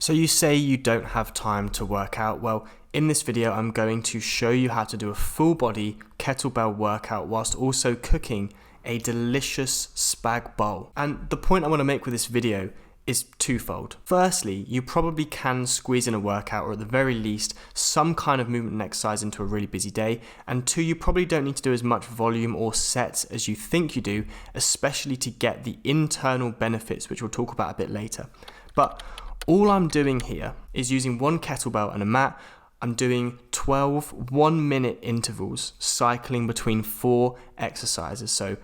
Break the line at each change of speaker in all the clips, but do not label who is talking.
So you say you don't have time to work out. Well, in this video, I'm going to show you how to do a full body kettlebell workout whilst also cooking a delicious spag bowl. And the point I want to make with this video is twofold. Firstly, you probably can squeeze in a workout, or at the very least, some kind of movement and exercise into a really busy day. And two, you probably don't need to do as much volume or sets as you think you do, especially to get the internal benefits, which we'll talk about a bit later. But all I'm doing here is using one kettlebell and a mat. I'm doing 12 1-minute intervals, cycling between 4 exercises. So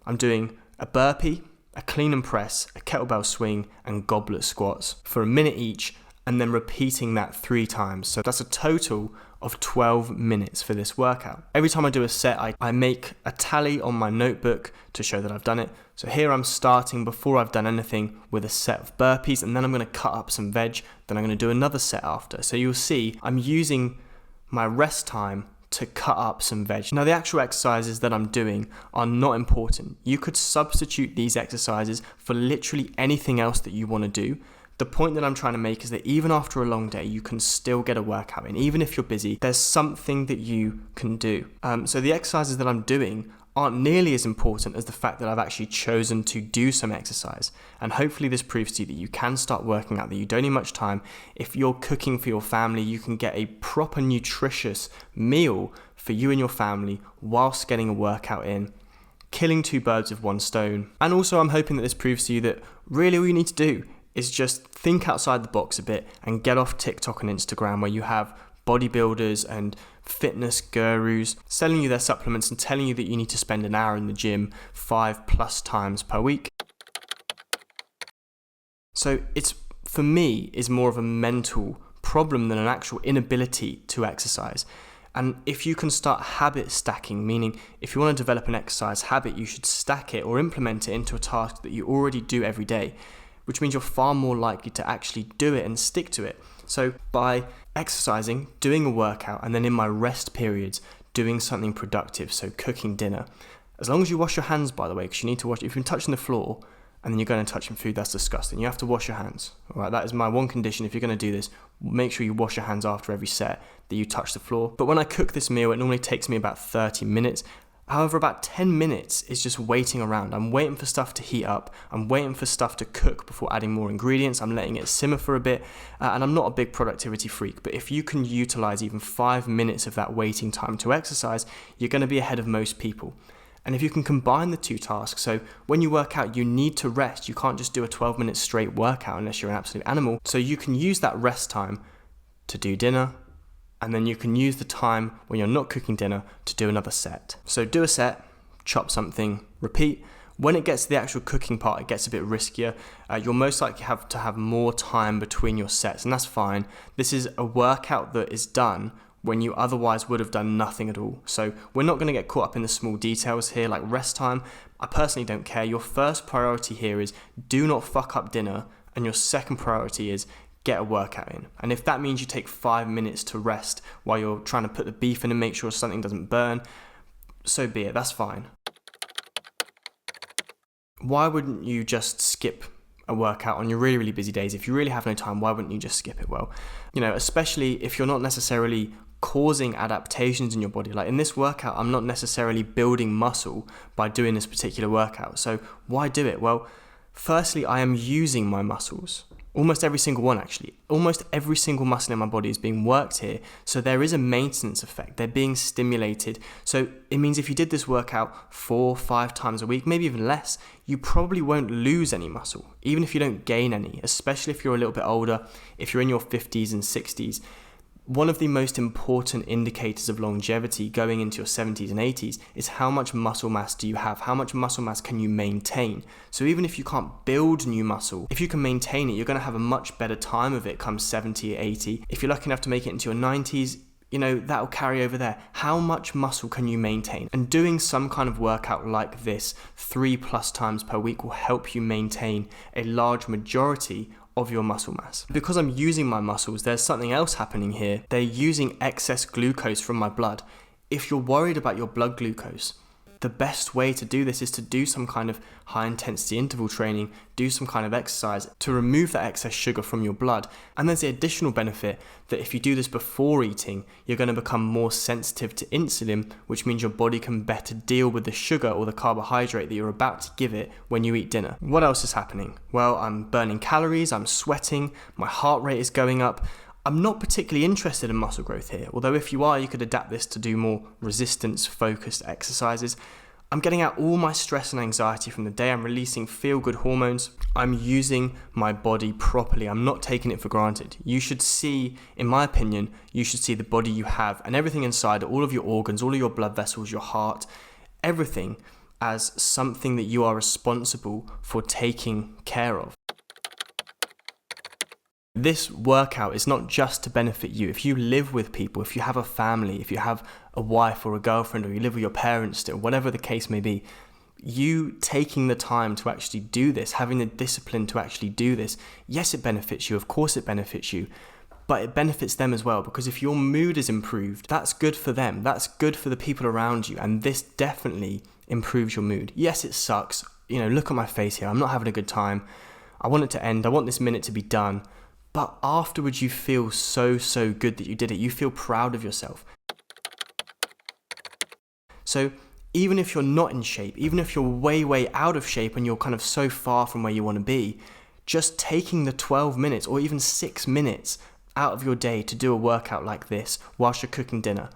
I'm doing a burpee, a clean and press, a kettlebell swing, and goblet squats for a minute each, and then repeating that 3 times. So that's a total of 12 minutes for this workout. Every time I do a set, I make a tally on my notebook to show that I've done it. So here I'm starting before I've done anything with a set of burpees, and then I'm going to cut up some veg, then I'm going to do another set after. So you'll see I'm using my rest time to cut up some veg. Now the actual exercises that I'm doing are not important. You could substitute these exercises for literally anything else that you want to do. The point that I'm trying to make is that even after a long day, you can still get a workout in. Even if you're busy, there's something that you can do. So the exercises that I'm doing aren't nearly as important as the fact that I've actually chosen to do some exercise. And hopefully this proves to you that you can start working out, that you don't need much time. If you're cooking for your family, you can get a proper nutritious meal for you and your family whilst getting a workout in, killing 2 birds with 1 stone. And also I'm hoping that this proves to you that really all you need to do is just think outside the box a bit and get off TikTok and Instagram, where you have bodybuilders and fitness gurus selling you their supplements and telling you that you need to spend an hour in the gym 5+ times per week. So it's, for me, is more of a mental problem than an actual inability to exercise. And if you can start habit stacking, meaning if you want to develop an exercise habit, you should stack it or implement it into a task that you already do every day, which means you're far more likely to actually do it and stick to it. So by exercising, doing a workout, and then in my rest periods, doing something productive, so cooking dinner. As long as you wash your hands, by the way, because you need to wash. If you've been touching the floor and then you're going to touch some food, that's disgusting. You have to wash your hands. All right, that is my one condition. If you're going to do this, make sure you wash your hands after every set that you touch the floor. But when I cook this meal, it normally takes me about 30 minutes. However, about 10 minutes is just waiting around. I'm waiting for stuff to heat up. I'm waiting for stuff to cook before adding more ingredients. I'm letting it simmer for a bit. And I'm not a big productivity freak, but if you can utilize even 5 minutes of that waiting time to exercise, you're going to be ahead of most people. And if you can combine the 2 tasks, so when you work out, you need to rest. You can't just do a 12-minute straight workout unless you're an absolute animal. So you can use that rest time to do dinner, and then you can use the time when you're not cooking dinner to do another set. So do a set, chop something, repeat. When it gets to the actual cooking part, it gets a bit riskier. You'll most likely have to have more time between your sets, and that's fine. This is a workout that is done when you otherwise would have done nothing at all. So we're not gonna get caught up in the small details here, like rest time. I personally don't care. Your first priority here is do not fuck up dinner, and your second priority is get a workout in. And if that means you take 5 minutes to rest while you're trying to put the beef in and make sure something doesn't burn, so be it, that's fine. Why wouldn't you just skip a workout on your really, really busy days? If you really have no time, why wouldn't you just skip it? Well, especially if you're not necessarily causing adaptations in your body. Like in this workout, I'm not necessarily building muscle by doing this particular workout. So why do it? Well, firstly, I am using my muscles. Almost every single one, actually. Almost every single muscle in my body is being worked here. So there is a maintenance effect. They're being stimulated. So it means if you did this workout 4-5 times a week, maybe even less, you probably won't lose any muscle, even if you don't gain any, especially if you're a little bit older, if you're in your 50s and 60s. One of the most important indicators of longevity going into your 70s and 80s is how much muscle mass do you have? How much muscle mass can you maintain? So even if you can't build new muscle, if you can maintain it, you're going to have a much better time of it come 70 or 80. If you're lucky enough to make it into your 90s, that'll carry over there. How much muscle can you maintain? And doing some kind of workout like this 3+ times per week will help you maintain a large majority of your muscle mass. Because I'm using my muscles, there's something else happening here. They're using excess glucose from my blood. If you're worried about your blood glucose, the best way to do this is to do some kind of high intensity interval training, do some kind of exercise to remove that excess sugar from your blood. And there's the additional benefit that if you do this before eating, you're going to become more sensitive to insulin, which means your body can better deal with the sugar or the carbohydrate that you're about to give it when you eat dinner. What else is happening? Well, I'm burning calories, I'm sweating, my heart rate is going up. I'm not particularly interested in muscle growth here, although if you are, you could adapt this to do more resistance-focused exercises. I'm getting out all my stress and anxiety from the day. I'm releasing feel-good hormones. I'm using my body properly. I'm not taking it for granted. You should see, in my opinion, you should see the body you have and everything inside, all of your organs, all of your blood vessels, your heart, everything as something that you are responsible for taking care of. This workout is not just to benefit you. If you live with people, if you have a family, if you have a wife or a girlfriend, or you live with your parents still, whatever the case may be, you taking the time to actually do this, having the discipline to actually do this, yes, it benefits you. Of course it benefits you, but it benefits them as well, because if your mood is improved, that's good for them. That's good for the people around you. And this definitely improves your mood. Yes, it sucks. Look at my face here. I'm not having a good time. I want it to end. I want this minute to be done. But afterwards, you feel so good that you did it. You feel proud of yourself. So even if you're not in shape, even if you're way out of shape and you're kind of so far from where you want to be, just taking the 12 minutes or even 6 minutes out of your day to do a workout like this whilst you're cooking dinner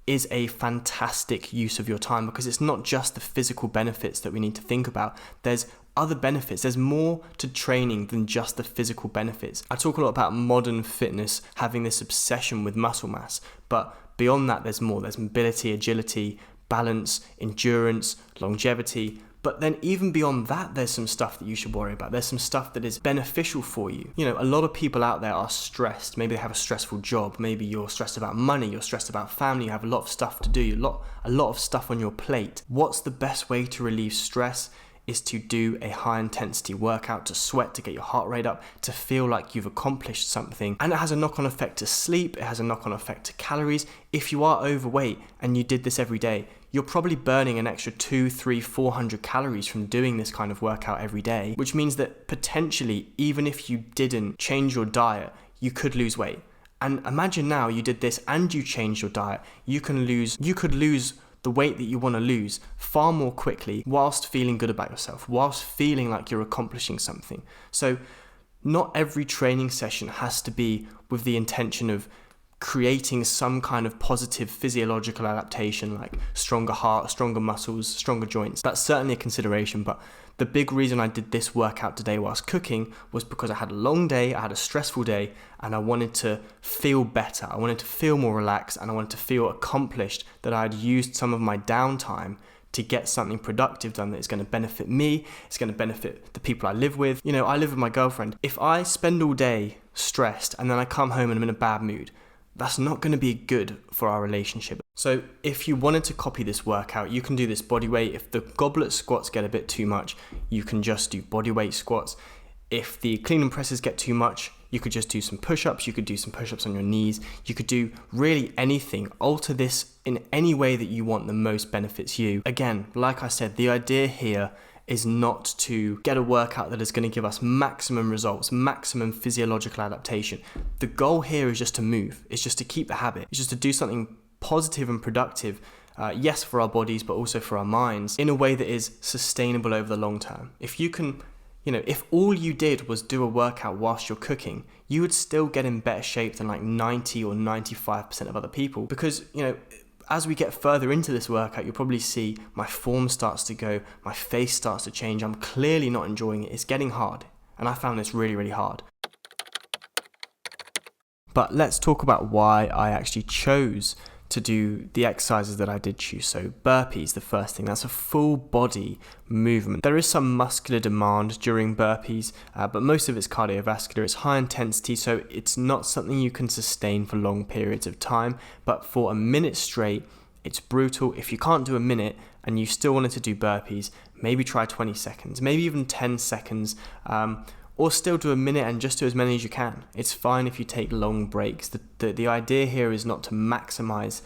is a fantastic use of your time, because it's not just the physical benefits that we need to think about. There's other benefits. There's more to training than just the physical benefits. I talk a lot about modern fitness having this obsession with muscle mass, but beyond that, there's more. There's mobility, agility, balance, endurance, longevity. But then even beyond that, there's some stuff that you should worry about. There's some stuff that is beneficial for you. A lot of people out there are stressed. Maybe they have a stressful job. Maybe you're stressed about money. You're stressed about family. You have a lot of stuff to do. A lot of stuff on your plate. What's the best way to relieve stress? Is to do a high intensity workout, to sweat, to get your heart rate up, to feel like you've accomplished something. And it has a knock-on effect to sleep. It has a knock-on effect to calories. If you are overweight and you did this every day, you're probably burning an extra 200, 300, 400 calories from doing this kind of workout every day, which means that potentially, even if you didn't change your diet, you could lose weight. And imagine now you did this and you changed your diet. You could lose the weight that you want to lose far more quickly whilst feeling good about yourself, whilst feeling like you're accomplishing something. So not every training session has to be with the intention of creating some kind of positive physiological adaptation, like stronger heart, stronger muscles, stronger joints. That's certainly a consideration, but the big reason I did this workout today whilst cooking was because I had a long day, I had a stressful day, and I wanted to feel better. I wanted to feel more relaxed, and I wanted to feel accomplished, that I had used some of my downtime to get something productive done that is going to benefit me, it's going to benefit the people I live with. I live with my girlfriend. If I spend all day stressed and then I come home and I'm in a bad mood, that's not going to be good for our relationship. So if you wanted to copy this workout, you can do this body weight. If the goblet squats get a bit too much, you can just do body weight squats. If the clean and presses get too much, you could just do some push-ups. You could do some push-ups on your knees. You could do really anything. Alter this in any way that you want the most benefits you. Again, like I said, the idea here is not to get a workout that is going to give us maximum results, maximum physiological adaptation. The goal here is just to move. It's just to keep the habit. It's just to do something positive and productive, yes, for our bodies, but also for our minds, in a way that is sustainable over the long term. If you can, if all you did was do a workout whilst you're cooking, you would still get in better shape than like 90 or 95% of other people, because, as we get further into this workout, you'll probably see my form starts to go, my face starts to change. I'm clearly not enjoying it. It's getting hard. And I found this really hard. But let's talk about why I actually chose to do the exercises that I did choose. So burpees, the first thing, that's a full body movement. There is some muscular demand during burpees, but most of it's cardiovascular. It's high intensity, so it's not something you can sustain for long periods of time. But for a minute straight, it's brutal. If you can't do a minute and you still wanted to do burpees, maybe try 20 seconds, maybe even 10 seconds, or still do a minute and just do as many as you can. It's fine if you take long breaks. The idea here is not to maximize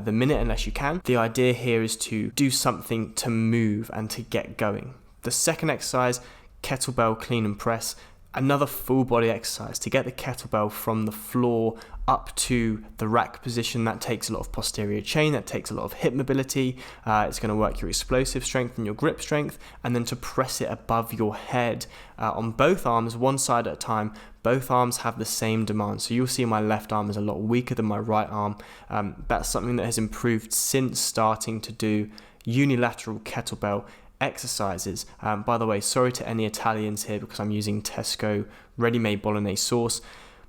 the minute unless you can. The idea here is to do something to move and to get going. The second exercise, kettlebell clean and press. Another full body exercise to get the kettlebell from the floor up to the rack position. That takes a lot of posterior chain, that takes a lot of hip mobility. It's going to work your explosive strength and your grip strength, and then to press it above your head on both arms, one side at a time. Both arms have the same demand. So you'll see my left arm is a lot weaker than my right arm. That's something that has improved since starting to do unilateral kettlebell exercises. By the way, sorry to any Italians here because I'm using Tesco ready-made bolognese sauce.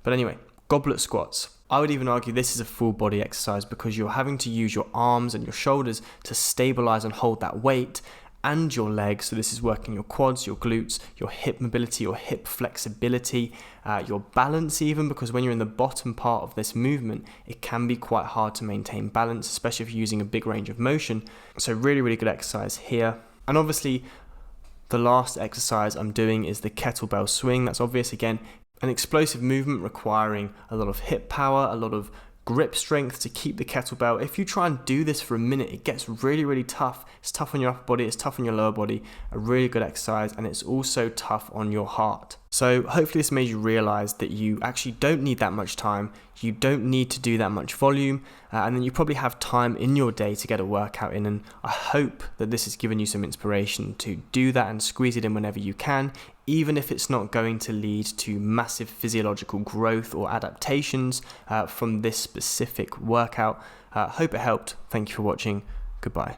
But anyway, goblet squats. I would even argue this is a full body exercise because you're having to use your arms and your shoulders to stabilize and hold that weight, and your legs. So this is working your quads, your glutes, your hip mobility, your hip flexibility, your balance even, because when you're in the bottom part of this movement, it can be quite hard to maintain balance, especially if you're using a big range of motion. So really, really good exercise here. And obviously, the last exercise I'm doing is the kettlebell swing. That's obvious, again, an explosive movement requiring a lot of hip power, a lot of grip strength to keep the kettlebell. If you try and do this for a minute, it gets really, really tough. It's tough on your upper body, it's tough on your lower body, a really good exercise, and it's also tough on your heart. So hopefully this made you realize that you actually don't need that much time, you don't need to do that much volume, and then you probably have time in your day to get a workout in, and I hope that this has given you some inspiration to do that and squeeze it in whenever you can, even if it's not going to lead to massive physiological growth or adaptations from this specific workout. Hope it helped. Thank you for watching. Goodbye.